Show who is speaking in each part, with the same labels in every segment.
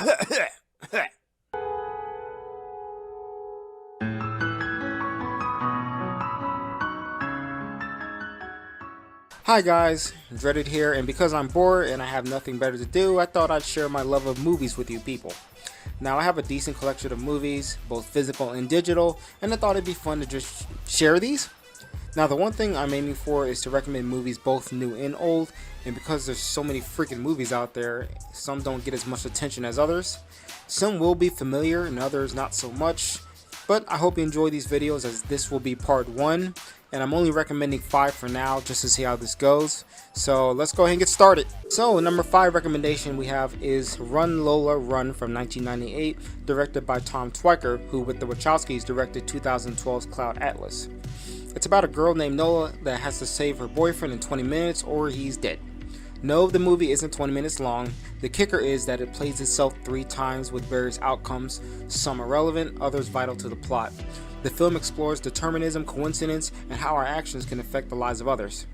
Speaker 1: Hi guys, Dreaded here, and because I'm bored and I have nothing better to do, I thought I'd share my love of movies with you people. Now I have a decent collection of movies, both physical and digital, and I thought it'd be fun to just share these. Now the one thing I'm aiming for is to recommend movies both new and old, and because there's so many freaking movies out there, some don't get as much attention as others. Some will be familiar and others not so much, but I hope you enjoy these videos as this will be part 1. And I'm only recommending 5 for now just to see how this goes. So let's go ahead and get started. So number 5 recommendation we have is Run Lola Run from 1998, directed by Tom Tykwer, who with the Wachowskis directed 2012's Cloud Atlas. It's about a girl named Nola that has to save her boyfriend in 20 minutes or he's dead. No, the movie isn't 20 minutes long. The kicker is that it plays itself 3 times with various outcomes, some irrelevant, others vital to the plot. The film explores determinism, coincidence, and how our actions can affect the lives of others.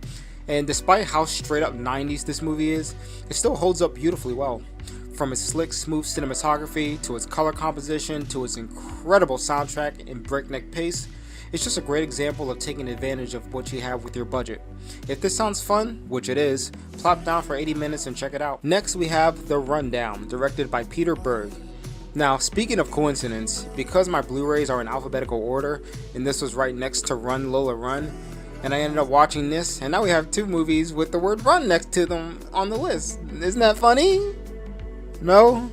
Speaker 1: And despite how straight up 90s this movie is, it still holds up beautifully well. From its slick, smooth cinematography, to its color composition, to its incredible soundtrack and breakneck pace, it's just a great example of taking advantage of what you have with your budget. If this sounds fun, which it is, plop down for 80 minutes and check it out. Next we have The Rundown, directed by Peter Berg. Now, speaking of coincidence, because my Blu-rays are in alphabetical order, and this was right next to Run Lola Run, and I ended up watching this, and now we have 2 movies with the word run next to them on the list. Isn't that funny? No?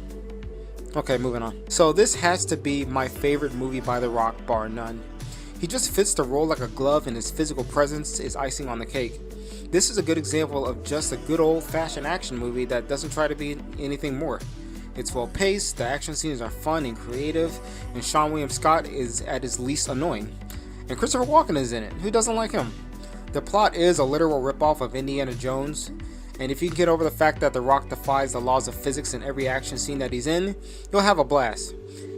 Speaker 1: Okay, moving on. So this has to be my favorite movie by The Rock, bar none. He just fits the role like a glove, and his physical presence is icing on the cake. This is a good example of just a good old-fashioned action movie that doesn't try to be anything more. It's well paced, the action scenes are fun and creative, and Seann William Scott is at his least annoying. And Christopher Walken is in it. Who doesn't like him? The plot is a literal ripoff of Indiana Jones, and if you can get over the fact that The Rock defies the laws of physics in every action scene that he's in, you'll have a blast.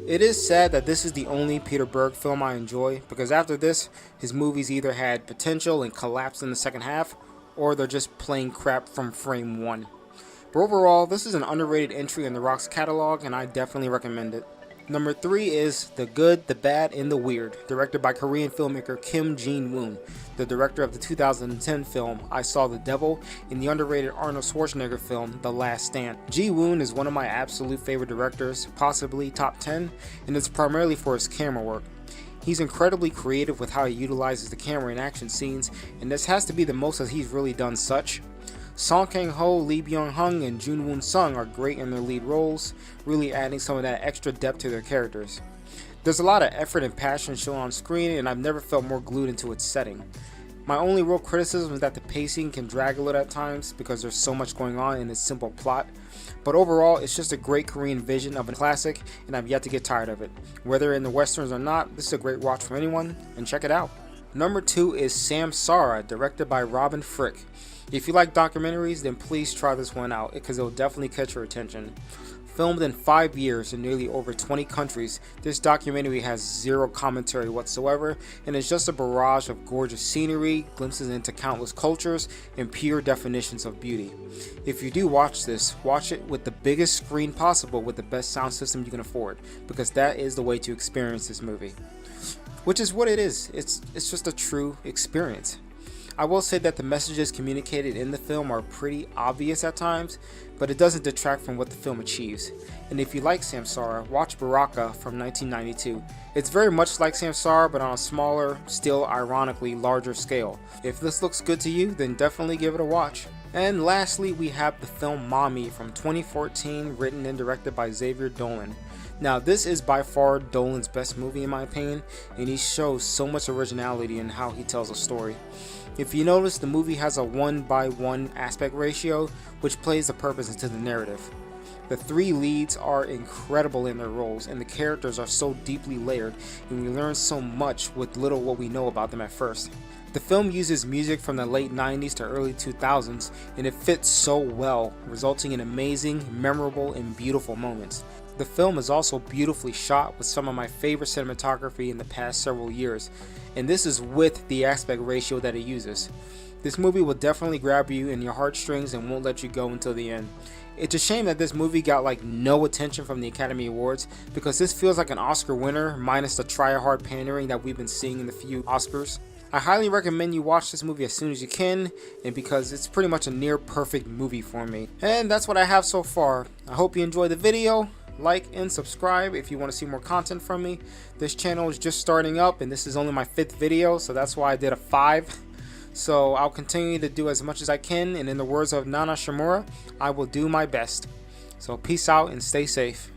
Speaker 1: It is sad that this is the only Peter Berg film I enjoy, because after this, his movies either had potential and collapsed in the second half, or they're just plain crap from frame 1. But overall, this is an underrated entry in The Rock's catalog, and I definitely recommend it. Number 3 is The Good, the Bad, and the Weird, directed by Korean filmmaker Kim Jin-woon, the director of the 2010 film I Saw the Devil, and the underrated Arnold Schwarzenegger film The Last Stand. Ji-woon is one of my absolute favorite directors, possibly top 10, and it's primarily for his camera work. He's incredibly creative with how he utilizes the camera in action scenes, and this has to be the most that he's really done such. Song Kang-ho, Lee Byung-hun, and Jun Woon-sung are great in their lead roles, really adding some of that extra depth to their characters. There's a lot of effort and passion shown on screen, and I've never felt more glued into its setting. My only real criticism is that the pacing can drag a little at times because there's so much going on in its simple plot, but overall it's just a great Korean vision of a classic, and I've yet to get tired of it. Whether in the westerns or not, this is a great watch for anyone, and check it out. Number 2 is Samsara, directed by Robin Frick. If you like documentaries, then please try this one out, because it will definitely catch your attention. Filmed in 5 years in nearly over 20 countries, this documentary has zero commentary whatsoever, and is just a barrage of gorgeous scenery, glimpses into countless cultures, and pure definitions of beauty. If you do watch this, watch it with the biggest screen possible with the best sound system you can afford, because that is the way to experience this movie. Which is what it is. It's just a true experience. I will say that the messages communicated in the film are pretty obvious at times, but it doesn't detract from what the film achieves. And if you like Samsara, watch Baraka from 1992. It's very much like Samsara, but on a smaller, still ironically larger scale. If this looks good to you, then definitely give it a watch. And lastly, we have the film Mommy from 2014, written and directed by Xavier Dolan. Now, this is by far Dolan's best movie in my opinion, and he shows so much originality in how he tells a story. If you notice, the movie has a 1:1 aspect ratio, which plays the purpose into the narrative. The 3 leads are incredible in their roles, and the characters are so deeply layered, and we learn so much with little what we know about them at first. The film uses music from the late 90s to early 2000s, and it fits so well, resulting in amazing, memorable, and beautiful moments. The film is also beautifully shot with some of my favorite cinematography in the past several years, and this is with the aspect ratio that it uses. This movie will definitely grab you in your heartstrings and won't let you go until the end. It's a shame that this movie got like no attention from the Academy Awards, because this feels like an Oscar winner minus the try-hard pandering that we've been seeing in the few Oscars. I highly recommend you watch this movie as soon as you can, and because it's pretty much a near perfect movie for me. And that's what I have so far. I hope you enjoyed the video. Like and subscribe if you want to see more content from me. This channel is just starting up and this is only my 5th video, so that's why I did a 5. So I'll continue to do as much as I can, and in the words of Nana Shimura, I will do my best. So peace out and stay safe.